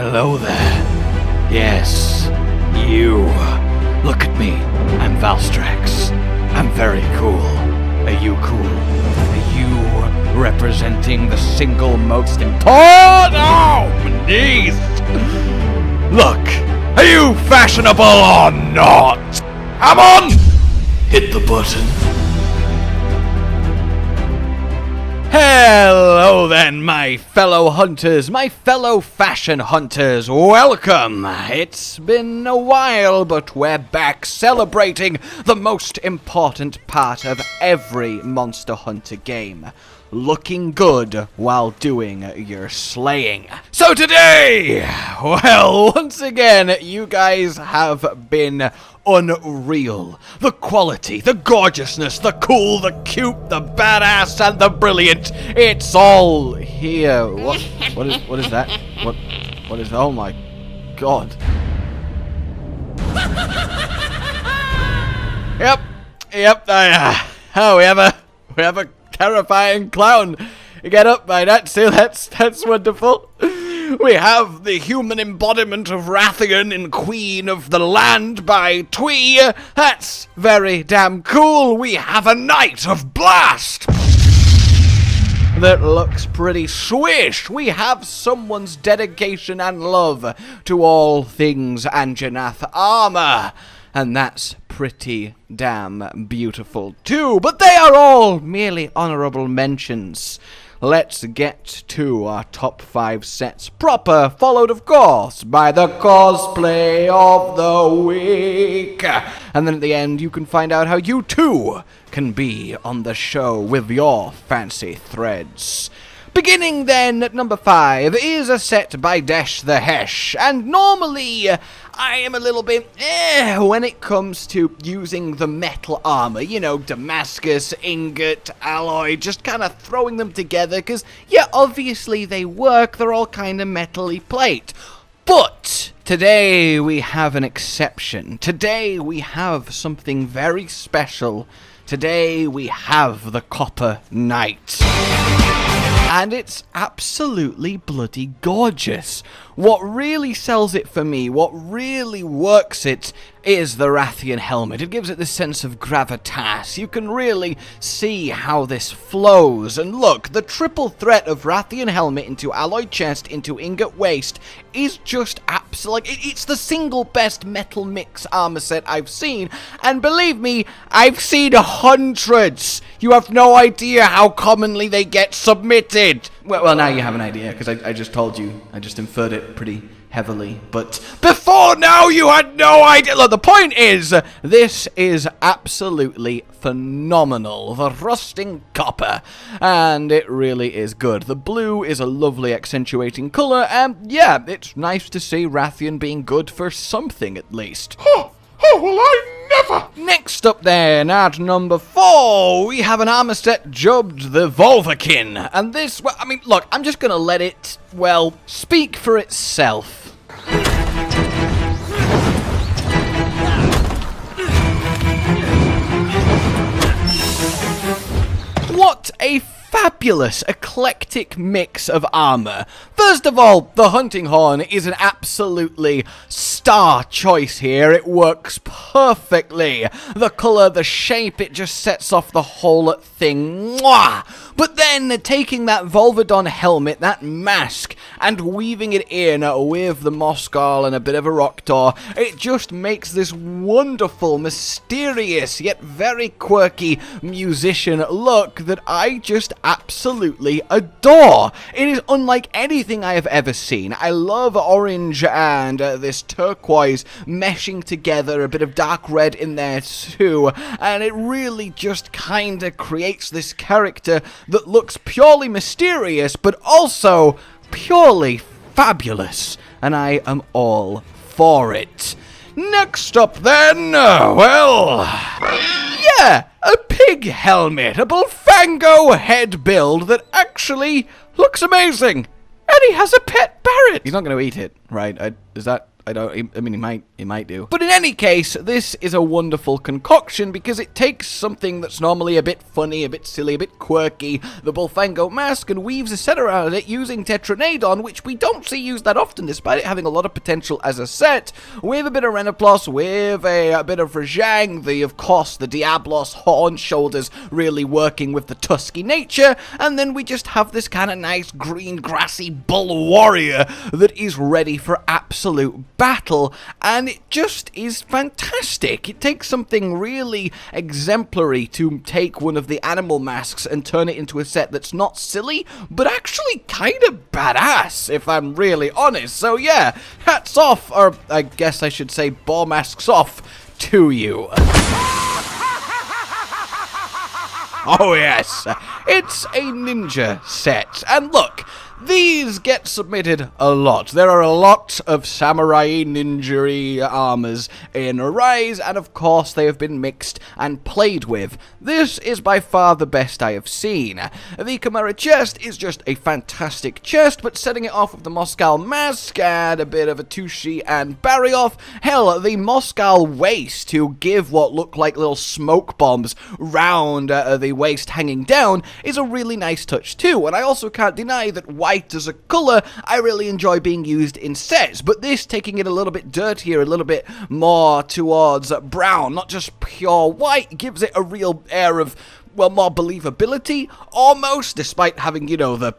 Hello there. Yes, you. Look at me. I'm Valstrax. I'm very cool. Are you cool? Are you representing the single most important... Oh, knees! Look, are you fashionable or not? Come on! Hit the button. Hello then, my fellow hunters, my fellow fashion hunters, welcome! It's been a while, but we're back celebrating the most important part of every Monster Hunter game. Looking good while doing your slaying. So today, well, once again, you guys have been unreal. The quality, the gorgeousness, the cool, the cute, the badass, and the brilliant. It's all here. What is that? What is, oh my god. Yep, we have a terrifying clown. Get up by that, see, that's wonderful. We have the human embodiment of Rathian and Queen of the Land by Twee. That's very damn cool. We have a Knight of Blast that looks pretty swish. We have someone's dedication and love to all things Anjanath armor. And that's pretty damn beautiful too. But they are all merely honorable mentions. Let's get to our top 5 sets proper, followed of course by the cosplay of the week. And then at the end you can find out how you too can be on the show with your fancy threads. Beginning then at number 5 is a set by Desh the Hesh, and normally I am a little bit when it comes to using the metal armor, you know, Damascus, ingot, alloy, just kind of throwing them together, because yeah, obviously they work, they're all kind of metally plate. But today we have an exception. Today we have something very special. Today we have the Copper Knight. And it's absolutely bloody gorgeous. What really sells it for me, what really works it, is the Rathian helmet. It gives it this sense of gravitas. You can really see how this flows. And look, the triple threat of Rathian helmet into alloy chest into ingot waist is just absolute. It's the single best metal mix armor set I've seen. And believe me, I've seen hundreds. You have no idea how commonly they get submitted. Well, now you have an idea, because I just told you. I just inferred it pretty heavily. But before now, you had no idea. Look, the point is, this is absolutely phenomenal. The rusting copper. And it really is good. The blue is a lovely accentuating color. And yeah, it's nice to see Rathian being good for something at least. Oh, well, I never! Next up then, at number 4, we have an armor set dubbed the Vulva Kin. And this, well, I mean, look, I'm just gonna let it, well, speak for itself. What a fabulous, eclectic mix of armor. First of all, the hunting horn is an absolutely star choice here. It works perfectly. The color, the shape, it just sets off the whole thing. Mwah! But then, taking that Volvodon helmet, that mask, and weaving it in with the Moscal and a bit of a Roctor, it just makes this wonderful, mysterious, yet very quirky musician look that I just absolutely adore. It is unlike anything I have ever seen. I love orange and this turquoise meshing together, a bit of dark red in there too, and it really just kind of creates this character that looks purely mysterious, but also purely fabulous, and I am all for it. Next up then, well, yeah, a pig helmet, a Bullfango head build that actually looks amazing, and he has a pet parrot. He's not going to eat it, right? I mean, he might do. But in any case, this is a wonderful concoction because it takes something that's normally a bit funny, a bit silly, a bit quirky, the Bullfango mask, and weaves a set around it using Tetranadon, which we don't see used that often, despite it having a lot of potential as a set, with a bit of Renoplos, with a bit of Rajang, of course, the Diablos horn shoulders really working with the tusky nature, and then we just have this kind of nice green grassy bull warrior that is ready for absolute battle, and it just is fantastic. It takes something really exemplary to take one of the animal masks and turn it into a set that's not silly, but actually kind of badass, if I'm really honest. So yeah, hats off, or I guess I should say ball masks off, to you. Oh yes, it's a ninja set, and look, these get submitted a lot. There are a lot of samurai ninja armors in Rise, and of course they have been mixed and played with. This is by far the best I have seen. The Chimera chest is just a fantastic chest, but setting it off with the Moscow mask and a bit of a Tushi and Barrioff, hell, the Moscow waist to give what look like little smoke bombs round the waist hanging down is a really nice touch too, and I also can't deny that white as a colour I really enjoy being used in sets, but this taking it a little bit dirtier, a little bit more towards brown, not just pure white, gives it a real air of, well, more believability, almost, despite having, you know, the...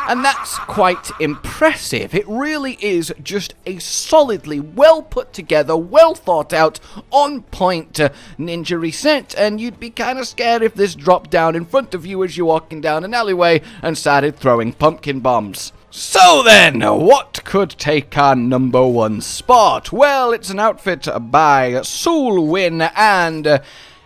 And that's quite impressive. It really is just a solidly well put together, well thought out, on point ninja reset, and you'd be kind of scared if this dropped down in front of you as you're walking down an alleyway and started throwing pumpkin bombs. So then, what could take our #1 spot? Well, it's an outfit by Soulwin, and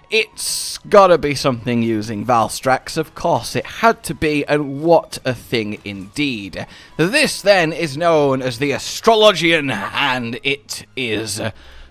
it's gotta be something using Valstrax, of course it had to be, and what a thing indeed. This then is known as the Astrologian, and it is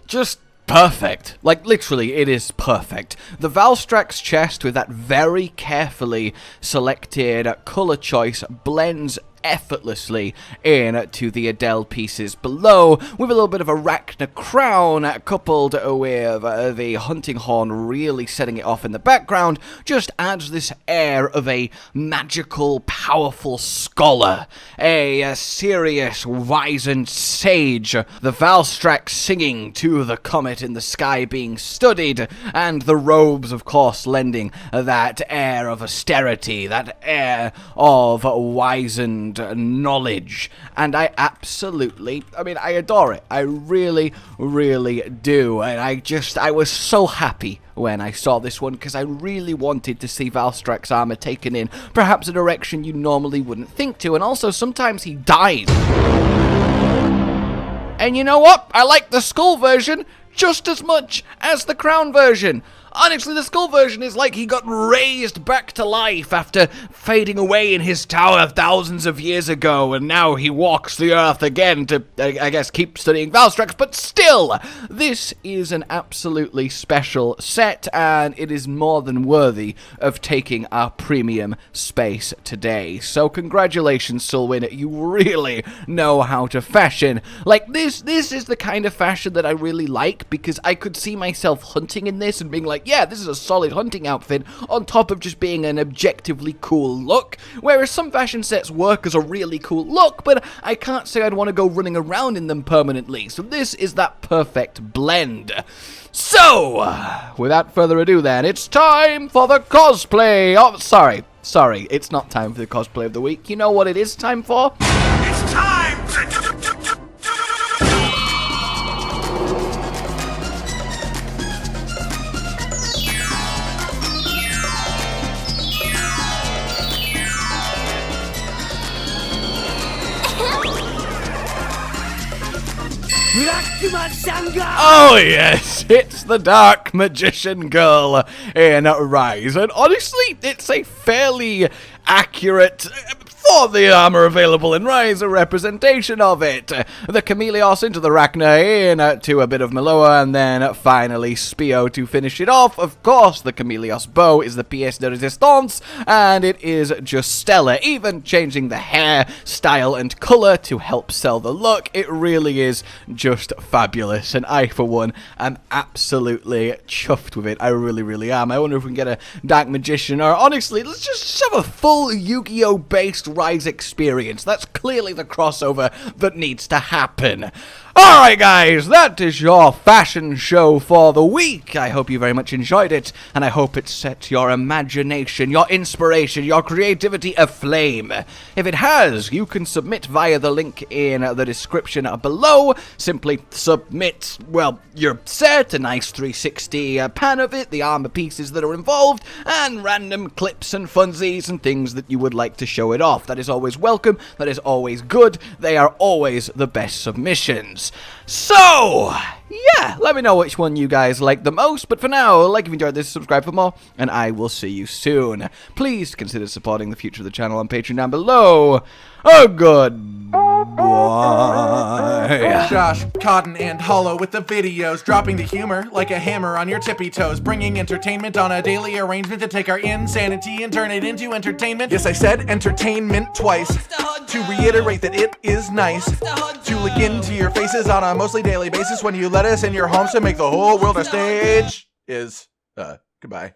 just perfect. Like, literally, it is perfect. The Valstrax chest with that very carefully selected color choice blends effortlessly into the Adele pieces below, with a little bit of Arachna crown coupled with the hunting horn really setting it off in the background, just adds this air of a magical, powerful scholar, a serious, wizened sage, the Valstrax singing to the comet in the sky being studied, and the robes, of course, lending that air of austerity, that air of wizened knowledge, and I adore it. I really, really do, and I was so happy when I saw this one, because I really wanted to see Valstrax armor taken in perhaps a direction you normally wouldn't think to, and also sometimes he dies. And you know what? I like the skull version just as much as the crown version. Honestly, the skull version is like he got raised back to life after fading away in his tower thousands of years ago, and now he walks the earth again to, I guess, keep studying Valstrax, but still, this is an absolutely special set, and it is more than worthy of taking our premium space today. So congratulations, Soulwin, you really know how to fashion. Like, this is the kind of fashion that I really like, because I could see myself hunting in this and being like, yeah, this is a solid hunting outfit, on top of just being an objectively cool look, whereas some fashion sets work as a really cool look, but I can't say I'd want to go running around in them permanently, so this is that perfect blend. So, without further ado then, it's time for the cosplay of... Sorry, it's not time for the cosplay of the week. You know what it is time for? It's time to... Oh yes, it's the Dark Magician Girl in Rise, and honestly, it's a fairly accurate, for the armor available in Rise, a representation of it. The Chameleos into the Rachna in to a bit of Meloa, and then finally Spio to finish it off. Of course, the Chameleos bow is the pièce de résistance, and it is just stellar. Even changing the hair, style, and color to help sell the look, it really is just fabulous. And I, for one, am absolutely chuffed with it. I really, really am. I wonder if we can get a Dark Magician, or honestly, let's just have a full Yu-Gi-Oh! Based Rise experience. That's clearly the crossover that needs to happen. Alright guys, that is your fashion show for the week. I hope you very much enjoyed it, and I hope it set your imagination, your inspiration, your creativity aflame. If it has, you can submit via the link in the description below. Simply submit, well, your set, a nice 360 pan of it, the armor pieces that are involved, and random clips and funsies and things that you would like to show it off. That is always welcome, that is always good, they are always the best submissions. So, yeah, let me know which one you guys like the most, but for now, like if you enjoyed this, subscribe for more, and I will see you soon. Please consider supporting the future of the channel on Patreon down below. Oh, goodbye. Josh, Cotton, and Hollow with the videos, dropping the humor like a hammer on your tippy toes, bringing entertainment on a daily arrangement to take our insanity and turn it into entertainment. Yes, I said entertainment twice, to reiterate that it is nice to look into your faces on a mostly daily basis when you let us in your homes to make the whole world a stage. Goodbye.